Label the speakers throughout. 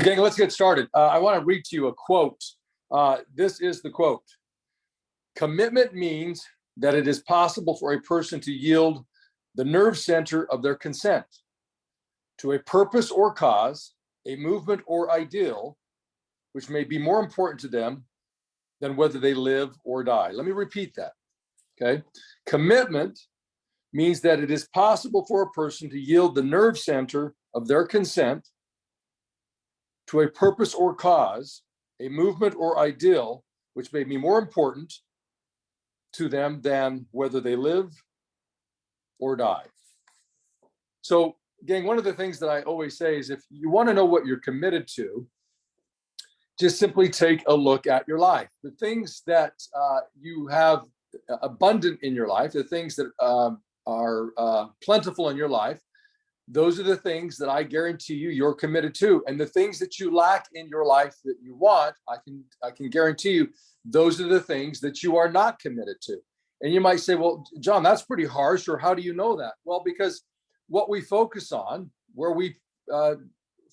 Speaker 1: Gang, let's get started. I want to read to you a quote. This is the quote. Commitment means that it is possible for a person to yield the nerve center of their consent to a purpose or cause, a movement or ideal, which may be more important to them than whether they live or die. Let me repeat that, okay? Commitment means that it is possible for a person to yield the nerve center of their consent to a purpose or cause, a movement or ideal, which may be more important to them than whether they live or die. So, gang, one of the things that I always say is if you want to know what you're committed to, just simply take a look at your life. The things that you have abundant in your life, the things that are plentiful in your life, those are the things that I guarantee you're committed to. And the things that you lack in your life that you want, I can guarantee you, those are the things that you are not committed to. And you might say, well, John, that's pretty harsh, or how do you know that? Well, because what we focus on, where we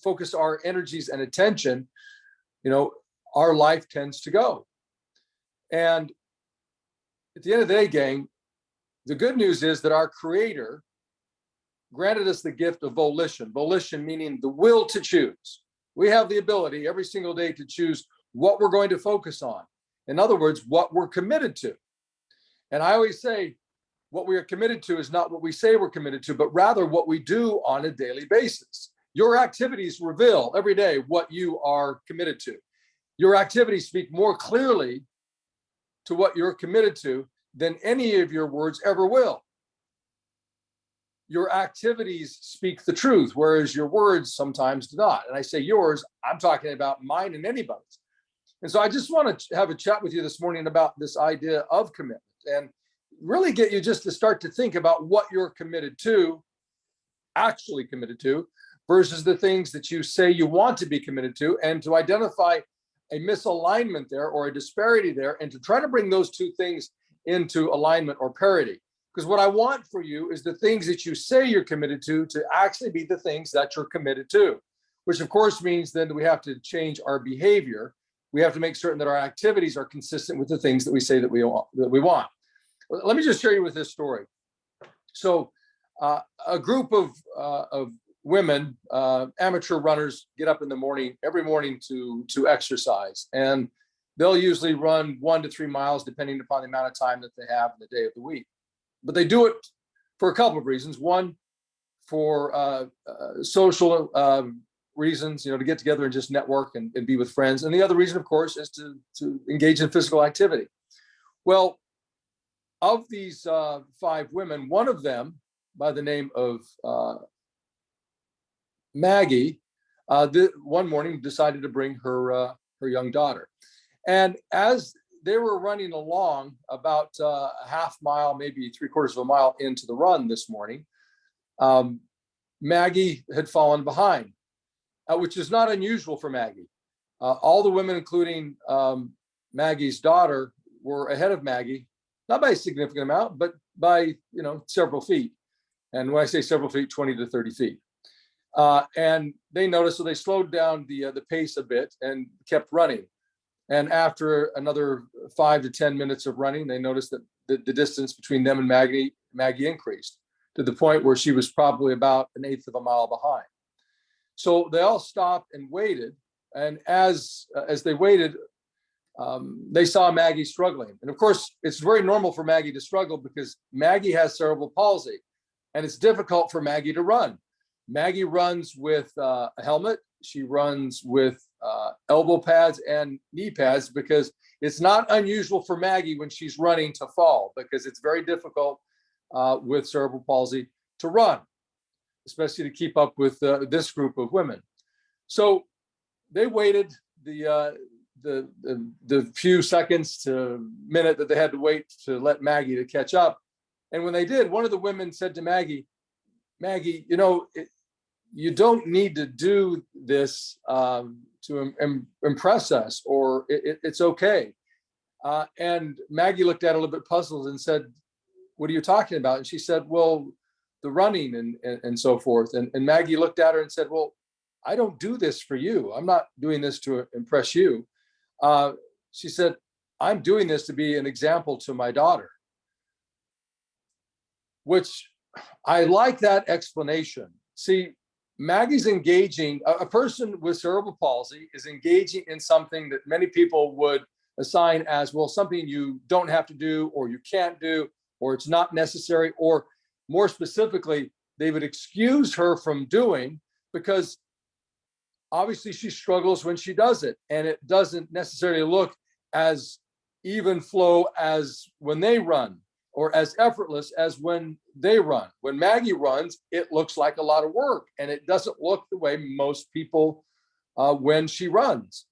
Speaker 1: focus our energies and attention, our life tends to go. And at the end of the day, gang, the good news is that our Creator granted us the gift of volition. Volition meaning the will to choose. We have the ability every single day to choose what we're going to focus on. In other words, what we're committed to. And I always say, what we are committed to is not what we say we're committed to, but rather what we do on a daily basis. Your activities reveal every day what you are committed to. Your activities speak more clearly to what you're committed to than any of your words ever will. Your activities speak the truth, whereas your words sometimes do not. And I say yours, I'm talking about mine and anybody's. And so I just want to have a chat with you this morning about this idea of commitment and really get you just to start to think about what you're committed to, actually committed to, versus the things that you say you want to be committed to, and to identify a misalignment there or a disparity there, and to try to bring those two things into alignment or parity. Because what I want for you is the things that you say you're committed to actually be the things that you're committed to, which of course means then we have to change our behavior. We have to make certain that our activities are consistent with the things that we say that we want. Let me just share you with this story. So a group of women, amateur runners, get up in the morning, every morning to exercise. And they'll usually run 1 to 3 miles, depending upon the amount of time that they have in the day of the week. But they do it for a couple of reasons. One, for social reasons, to get together and just network and be with friends. And the other reason, of course, is to engage in physical activity. Well, of these 5 women, one of them, by the name of Maggie, one morning decided to bring her young daughter. And as they were running along about a half mile, maybe 3/4 of a mile into the run this morning, Maggie had fallen behind, which is not unusual for Maggie. All the women, including Maggie's daughter, were ahead of Maggie, not by a significant amount, but by several feet. And when I say several feet, 20 to 30 feet. And they noticed, so they slowed down the pace a bit and kept running. And after another 5 to 10 minutes of running, they noticed that the distance between them and Maggie increased to the point where she was probably about 1/8 of a mile behind. So they all stopped and waited. And as they waited, they saw Maggie struggling. And of course, it's very normal for Maggie to struggle because Maggie has cerebral palsy, and it's difficult for Maggie to run. Maggie runs with a helmet. She runs with elbow pads and knee pads because it's not unusual for Maggie when she's running to fall, because it's very difficult with cerebral palsy to run, especially to keep up with this group of women. So they waited the few seconds to minute that they had to wait to let Maggie to catch up. And when they did, one of the women said to Maggie, you don't need to do this to impress us, or it's okay. And Maggie looked at it a little bit puzzled and said, what are you talking about? And she said, well, the running and so forth. And Maggie looked at her and said, well, I don't do this for you. I'm not doing this to impress you. She said, I'm doing this to be an example to my daughter, which I like that explanation. See, Maggie's engaging, a person with cerebral palsy is engaging in something that many people would assign as, well, something you don't have to do, or you can't do, or it's not necessary, or more specifically, they would excuse her from doing because obviously she struggles when she does it, and it doesn't necessarily look as even flow as when they run, or as effortless as when they run. When Maggie runs, it looks like a lot of work, and it doesn't look the way most people when she runs.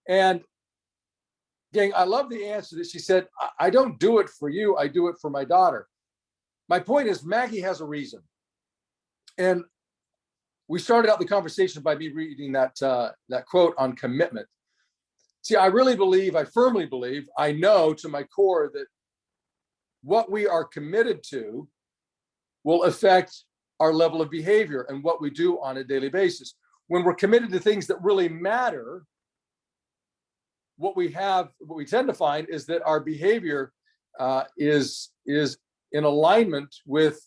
Speaker 1: And gang, I love the answer that she said, I don't do it for you, I do it for my daughter. My point is, Maggie has a reason. And we started out the conversation by me reading that quote on commitment. See, I really believe, I firmly believe, I know to my core that what we are committed to will affect our level of behavior and what we do on a daily basis. When we're committed to things that really matter, what we tend to find is that our behavior is in alignment with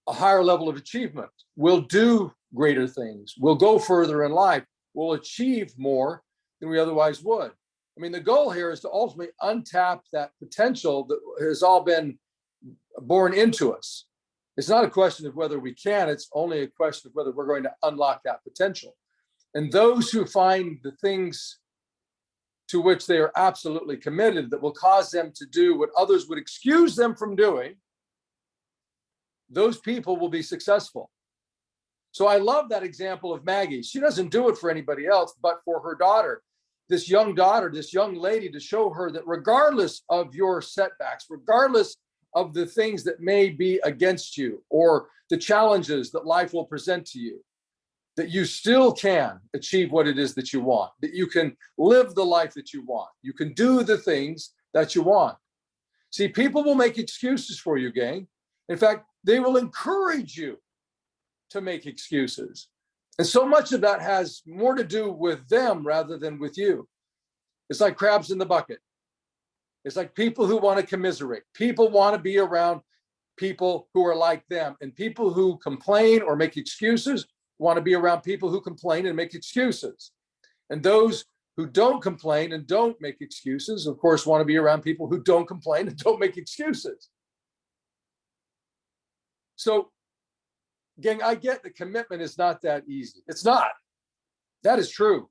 Speaker 1: a higher level of achievement. We'll do greater things. We'll go further in life. We'll achieve more than we otherwise would. I mean, the goal here is to ultimately untap that potential that has all been born into us. It's not a question of whether we can, it's only a question of whether we're going to unlock that potential. And those who find the things to which they are absolutely committed that will cause them to do what others would excuse them from doing, those people will be successful. So I love that example of Maggie. She doesn't do it for anybody else, but for her daughter, this young lady, to show her that regardless of your setbacks, regardless of the things that may be against you or the challenges that life will present to you, that you still can achieve what it is that you want, that you can live the life that you want. You can do the things that you want. See, people will make excuses for you, gang. In fact, they will encourage you to make excuses. And so much of that has more to do with them rather than with you. It's like crabs in the bucket. It's like people who want to commiserate. People want to be around people who are like them. And people who complain or make excuses want to be around people who complain and make excuses. And those who don't complain and don't make excuses, of course, want to be around people who don't complain and don't make excuses. So, gang, I get that commitment is not that easy. It's not. That is true.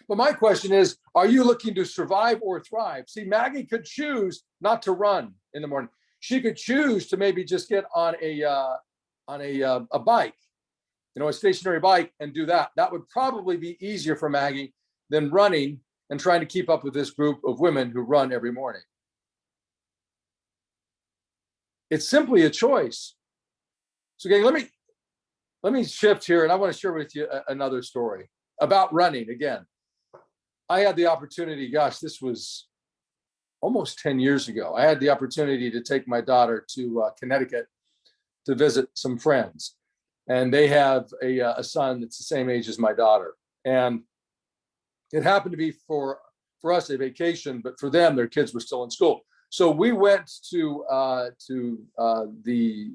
Speaker 1: But my question is, are you looking to survive or thrive? See, Maggie could choose not to run in the morning. She could choose to maybe just get on a bike, a stationary bike, and do that. That would probably be easier for Maggie than running and trying to keep up with this group of women who run every morning. It's simply a choice. So, gang, let me shift here, and I want to share with you another story about running again. I had the opportunity, gosh, this was almost 10 years ago. I had the opportunity to take my daughter to Connecticut to visit some friends. And they have a son that's the same age as my daughter. And it happened to be for us a vacation, but for them, their kids were still in school. So we went to the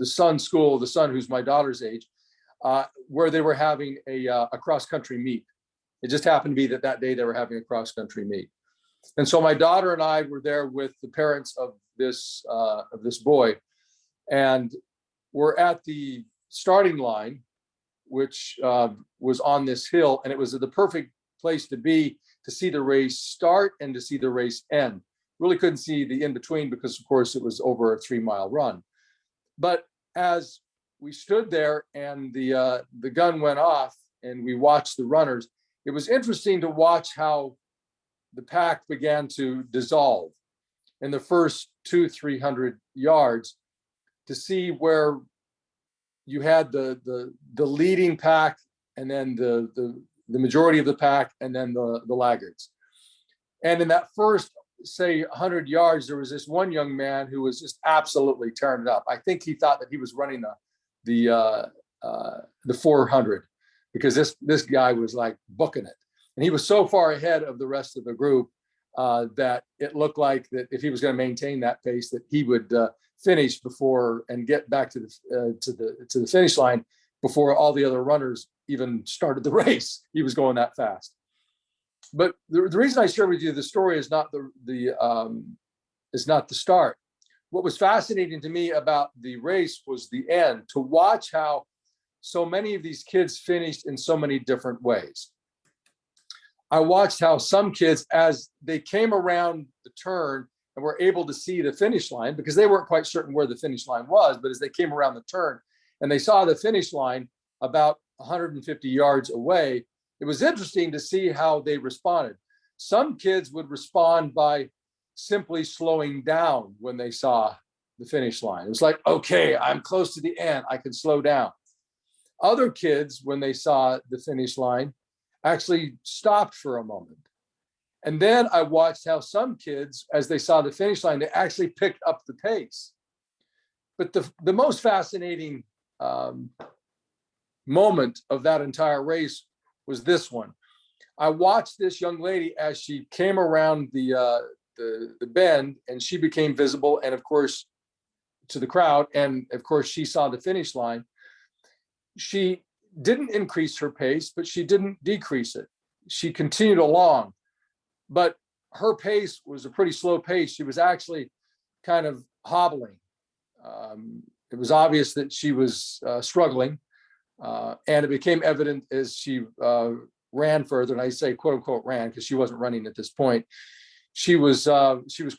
Speaker 1: son's school, the son who's my daughter's age, where they were having a cross-country meet. It just happened to be that day they were having a cross-country meet. And so my daughter and I were there with the parents of this boy, and we're at the starting line, which was on this hill, and it was the perfect place to be to see the race start and to see the race end. Really couldn't see the in-between because, of course, it was over a 3-mile run. But as we stood there and the gun went off and we watched the runners, it was interesting to watch how the pack began to dissolve in the first 200-300 yards, to see where you had the leading pack, and then the majority of the pack, and then the laggards. And in that first, say, 100 yards, there was this one young man who was just absolutely tearing it up. I think he thought that he was running the 400. because this guy was like booking it. And he was so far ahead of the rest of the group that it looked like that if he was going to maintain that pace, that he would finish before and get back to the finish line before all the other runners even started the race. He was going that fast. But the reason I share with you the story is not is not the start. What was fascinating to me about the race was the end, to watch how so many of these kids finished in so many different ways. I watched how some kids, as they came around the turn and were able to see the finish line, because they weren't quite certain where the finish line was, but as they came around the turn and they saw the finish line about 150 yards away, it was interesting to see how they responded. Some kids would respond by simply slowing down when they saw the finish line. It was like, okay, I'm close to the end, I can slow down. Other kids, when they saw the finish line, actually stopped for a moment. And then I watched how some kids, as they saw the finish line, they actually picked up the pace. But the most fascinating moment of that entire race was this one. I watched this young lady as she came around the bend, and she became visible, and of course, to the crowd, and of course, she saw the finish line. She didn't increase her pace, but she didn't decrease it. She continued along, but her pace was a pretty slow pace. She was actually kind of hobbling. It was obvious that she was struggling, and it became evident as she ran further, and I say quote unquote ran because she wasn't running at this point. She was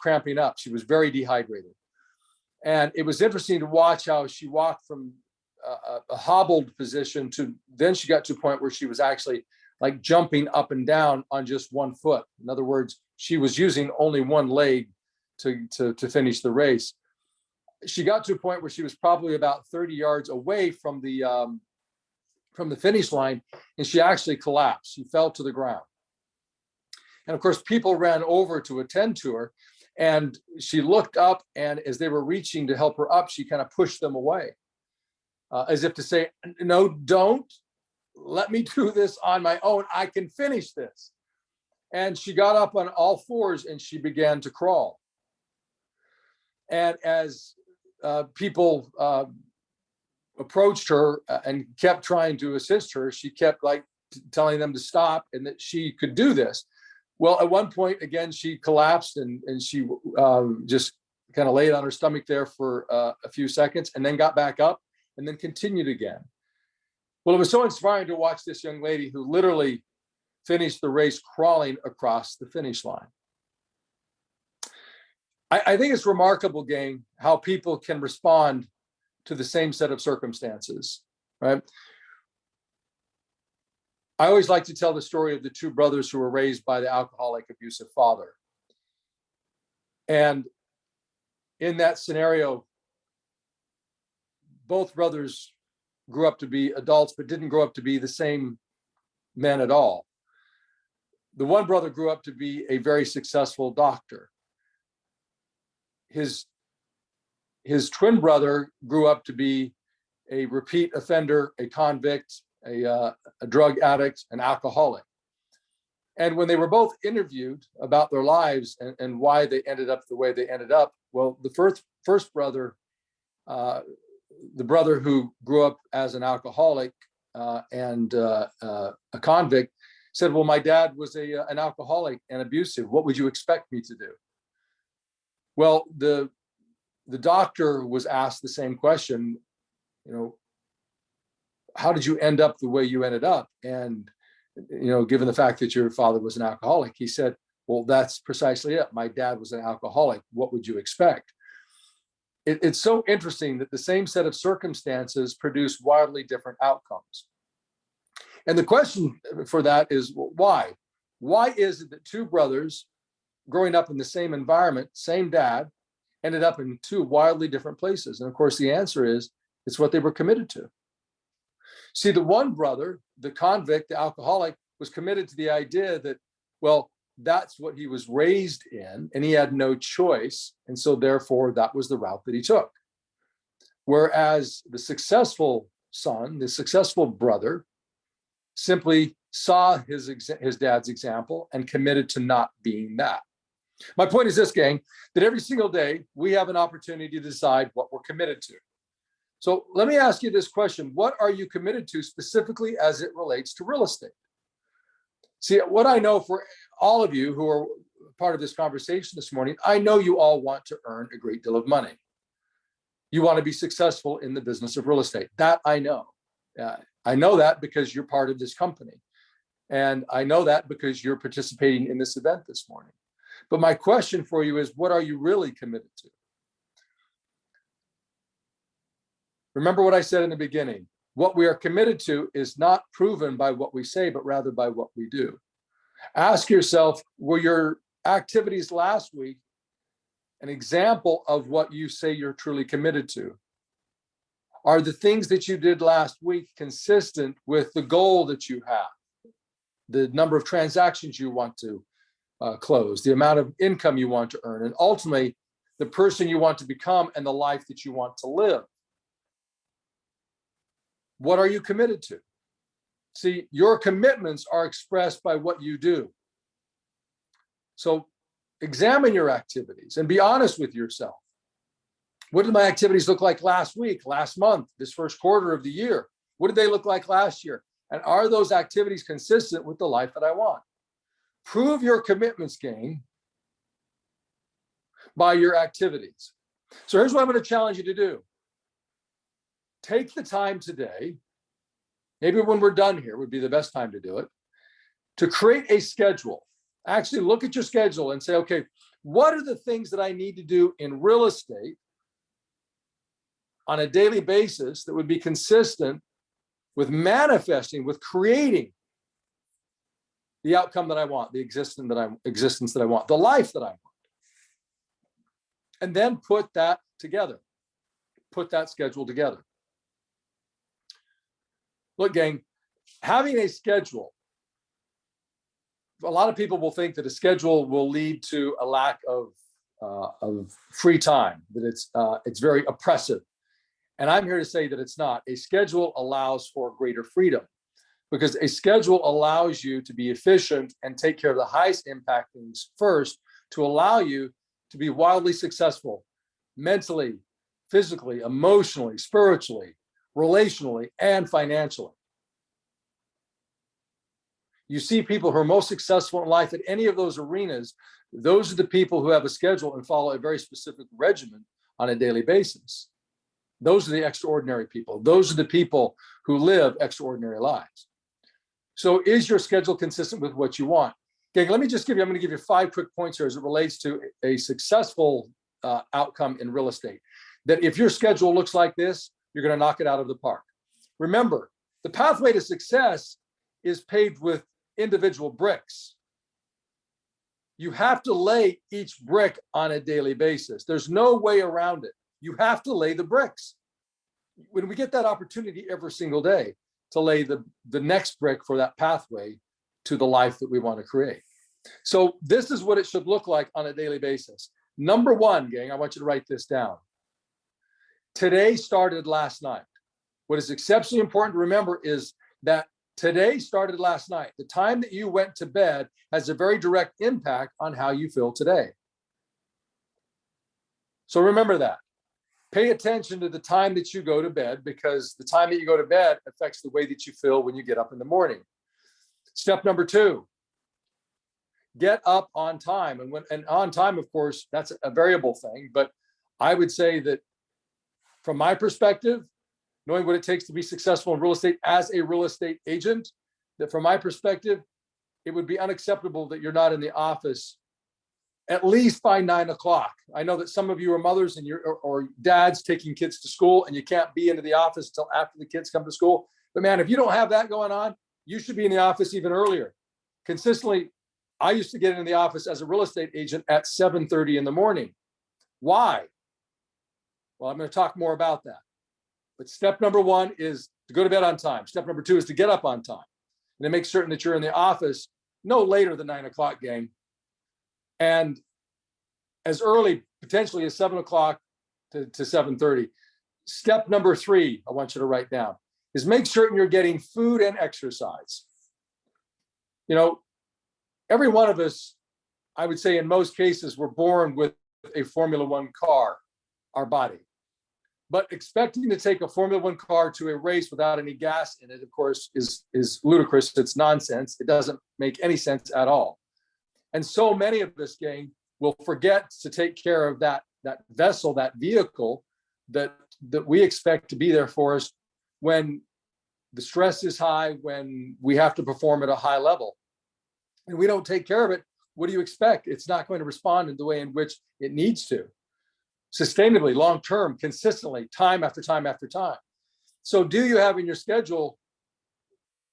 Speaker 1: cramping up. She was very dehydrated. And it was interesting to watch how she walked from a hobbled position to then she got to a point where she was actually like jumping up and down on just one foot. In other words, she was using only one leg to finish the race. She got to a point where she was probably about 30 yards away from the finish line, and she actually collapsed. She fell to the ground. And of course, people ran over to attend to her, and she looked up, and as they were reaching to help her up, she kind of pushed them away, as if to say, no, don't. Let me do this on my own. I can finish this. And she got up on all fours and she began to crawl. And as people approached her and kept trying to assist her, she kept like telling them to stop and that she could do this. Well, at one point, again, she collapsed and she just kind of laid on her stomach there for a few seconds and then got back up and then continued again. Well, it was so inspiring to watch this young lady who literally finished the race crawling across the finish line. I think it's remarkable, gang, how people can respond to the same set of circumstances, right? I always like to tell the story of the two brothers who were raised by the alcoholic, abusive father. And in that scenario, both brothers grew up to be adults, but didn't grow up to be the same men at all. The one brother grew up to be a very successful doctor. His twin brother grew up to be a repeat offender, a convict, a drug addict, an alcoholic. And when they were both interviewed about their lives and why they ended up the way they ended up, well, the first brother, the brother who grew up as an alcoholic and a convict, said, well, my dad was an alcoholic and abusive. What would you expect me to do? Well, the doctor was asked the same question, how did you end up the way you ended up? And, given the fact that your father was an alcoholic, he said, well, that's precisely it. My dad was an alcoholic. What would you expect? It's so interesting that the same set of circumstances produce wildly different outcomes. And the question for that is, well, why? Why is it that two brothers growing up in the same environment, same dad, ended up in two wildly different places? And of course, the answer is, it's what they were committed to. See, the one brother, the convict, the alcoholic, was committed to the idea that, well, that's what he was raised in, and he had no choice. And so therefore, that was the route that he took. Whereas the successful son, the successful brother, simply saw his dad's example and committed to not being that. My point is this, gang, that every single day we have an opportunity to decide what we're committed to. So let me ask you this question. What are you committed to specifically as it relates to real estate? See, what I know for all of you who are part of this conversation this morning, I know you all want to earn a great deal of money. You want to be successful in the business of real estate. That I know. I know that because you're part of this company. And I know that because you're participating in this event this morning. But my question for you is, what are you really committed to? Remember what I said in the beginning. What we are committed to is not proven by what we say, but rather by what we do. Ask yourself, were your activities last week an example of what you say you're truly committed to? Are the things that you did last week consistent with the goal that you have, the number of transactions you want to close, the amount of income you want to earn, and ultimately the person you want to become and the life that you want to live? What are you committed to? See, your commitments are expressed by what you do. So examine your activities and be honest with yourself. What did my activities look like last week, last month, this first quarter of the year? What did they look like last year? And are those activities consistent with the life that I want? Prove your commitments, gang, by your activities. So here's what I'm going to challenge you to do. Take the time today, maybe when we're done here would be the best time to do it, to create a schedule. Actually look at your schedule and say, okay, what are the things that I need to do in real estate on a daily basis that would be consistent with manifesting, with creating the outcome that I want, the existence that I want, the life that I want. And then put that together. Put that schedule together. Look, gang, having a schedule, a lot of people will think that a schedule will lead to a lack of free time, that it's very oppressive. And I'm here to say that it's not. A schedule allows for greater freedom, because a schedule allows you to be efficient and take care of the highest impact things first, to allow you to be wildly successful mentally, physically, emotionally, spiritually, relationally, and financially. You see people who are most successful in life at any of those arenas, those are the people who have a schedule and follow a very specific regimen on a daily basis. Those are the extraordinary people. Those are the people who live extraordinary lives. So is your schedule consistent with what you want? Okay, I'm going to give you 5 quick points here as it relates to a successful outcome in real estate. That if your schedule looks like this, you're going to knock it out of the park. Remember, the pathway to success is paved with individual bricks. You have to lay each brick on a daily basis. There's no way around it. You have to lay the bricks. When we get that opportunity every single day to lay the next brick for that pathway to the life that we want to create. So this is what it should look like on a daily basis. Number 1, gang, I want you to write this down. Today started last night. What is exceptionally important to remember is that today started last night. The time that you went to bed has a very direct impact on how you feel today. So remember that. Pay attention to the time that you go to bed, because the time that you go to bed affects the way that you feel when you get up in the morning. Step number 2, get up on time. And on time, of course, that's a variable thing. But I would say that from my perspective, knowing what it takes to be successful in real estate as a real estate agent, that from my perspective, it would be unacceptable that you're not in the office at least by 9 o'clock. I know that some of you are mothers and or dads taking kids to school, and you can't be into the office until after the kids come to school. But man, if you don't have that going on, you should be in the office even earlier. Consistently, I used to get into the office as a real estate agent at 7:30 in the morning. Why? Well, I'm going to talk more about that. But step number 1 is to go to bed on time. Step number 2 is to get up on time and to make certain that you're in the office no later than 9 o'clock, gang. And as early, potentially, as 7 o'clock to 7:30. Step number 3, I want you to write down, is make certain you're getting food and exercise. You know, every one of us, I would say in most cases, we're born with a Formula One car, our body. But expecting to take a Formula One car to a race without any gas in it, of course, is ludicrous. It's nonsense. It doesn't make any sense at all. And so many of us, gang, will forget to take care of that vessel, that vehicle that we expect to be there for us when the stress is high, when we have to perform at a high level. And we don't take care of it. What do you expect? It's not going to respond in the way in which it needs to. Sustainably, long-term, consistently, time after time after time. So do you have in your schedule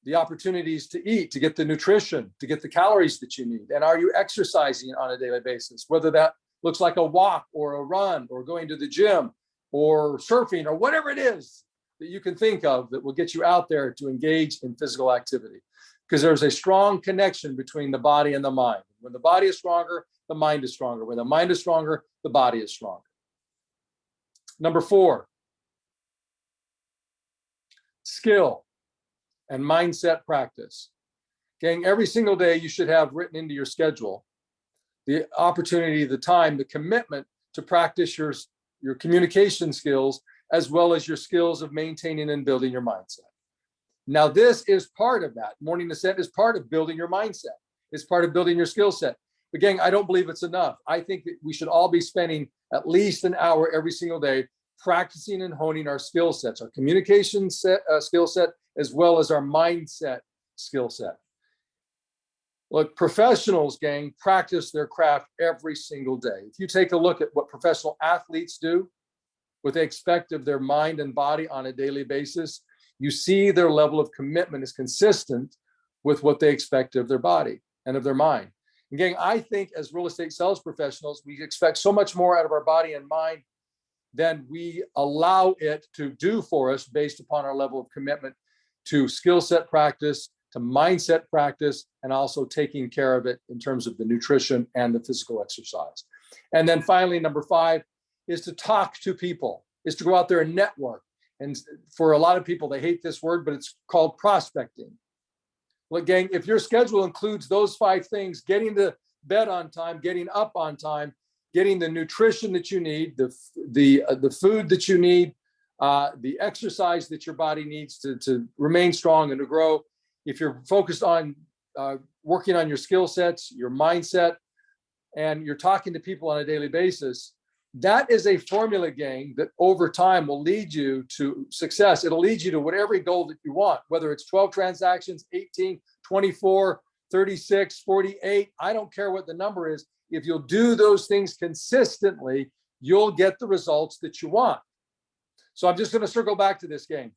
Speaker 1: the opportunities to eat, to get the nutrition, to get the calories that you need? And are you exercising on a daily basis? Whether that looks like a walk or a run or going to the gym or surfing or whatever it is that you can think of that will get you out there to engage in physical activity. Because there's a strong connection between the body and the mind. When the body is stronger, the mind is stronger. When the mind is stronger, the body is stronger. Number 4, skill and mindset practice. Gang, every single day you should have written into your schedule the opportunity, the time, the commitment to practice your communication skills, as well as your skills of maintaining and building your mindset. Now, this is part of that. Morning Ascent is part of building your mindset. It's part of building your skill set. But gang, I don't believe it's enough. I think that we should all be spending at least an hour every single day practicing and honing our skill sets, our communication skill set, as well as our mindset skill set. Look, professionals, gang, practice their craft every single day. If you take a look at what professional athletes do, what they expect of their mind and body on a daily basis, you see their level of commitment is consistent with what they expect of their body and of their mind. And gang, I think as real estate sales professionals, we expect so much more out of our body and mind than we allow it to do for us based upon our level of commitment to skill set practice, to mindset practice, and also taking care of it in terms of the nutrition and the physical exercise. And then finally, number 5 is to talk to people, is to go out there and network. And for a lot of people, they hate this word, but it's called prospecting. Look, gang, if your schedule includes those 5 things, getting to bed on time, getting up on time, getting the nutrition that you need, the food that you need, the exercise that your body needs to remain strong and to grow. If you're focused on working on your skill sets, your mindset, and you're talking to people on a daily basis, that is a formula, gang, that over time will lead you to success. It'll lead you to whatever goal that you want, whether it's 12 transactions, 18, 24, 36, 48. I don't care what the number is. If you'll do those things consistently, you'll get the results that you want. So I'm just going to circle back to this, gang.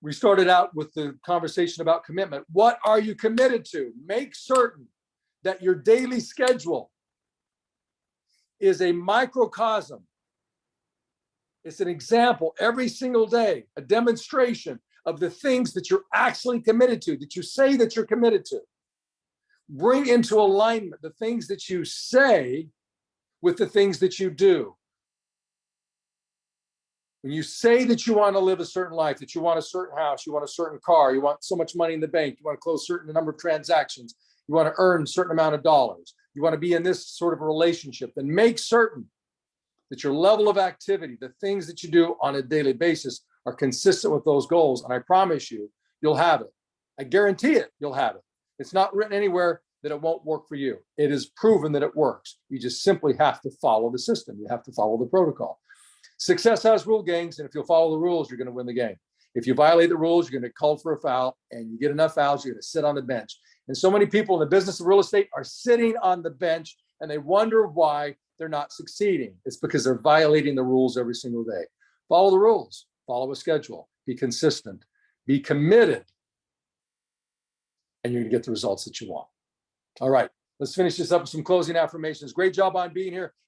Speaker 1: We started out with the conversation about commitment. What are you committed to? Make certain that your daily schedule is a microcosm. It's an example every single day, a demonstration of the things that you're actually committed to, that you say that you're committed to. Bring into alignment the things that you say with the things that you do. When you say that you want to live a certain life, that you want a certain house, you want a certain car, you want so much money in the bank, you want to close a certain number of transactions, you want to earn a certain amount of dollars, you want to be in this sort of a relationship, then make certain that your level of activity, the things that you do on a daily basis, are consistent with those goals. And I promise you, you'll have it. I guarantee it, you'll have it. It's not written anywhere that it won't work for you. It is proven that it works. You just simply have to follow the system. You have to follow the protocol. Success has rule, gangs, and if you'll follow the rules, you're going to win the game. If you violate the rules, you're going to get called for a foul, and you get enough fouls, you're going to sit on the bench. And so many people in the business of real estate are sitting on the bench, and they wonder why they're not succeeding. It's because they're violating the rules every single day. Follow the rules, follow a schedule, be consistent, be committed, and you're going to get the results that you want. All right, let's finish this up with some closing affirmations. Great job on being here.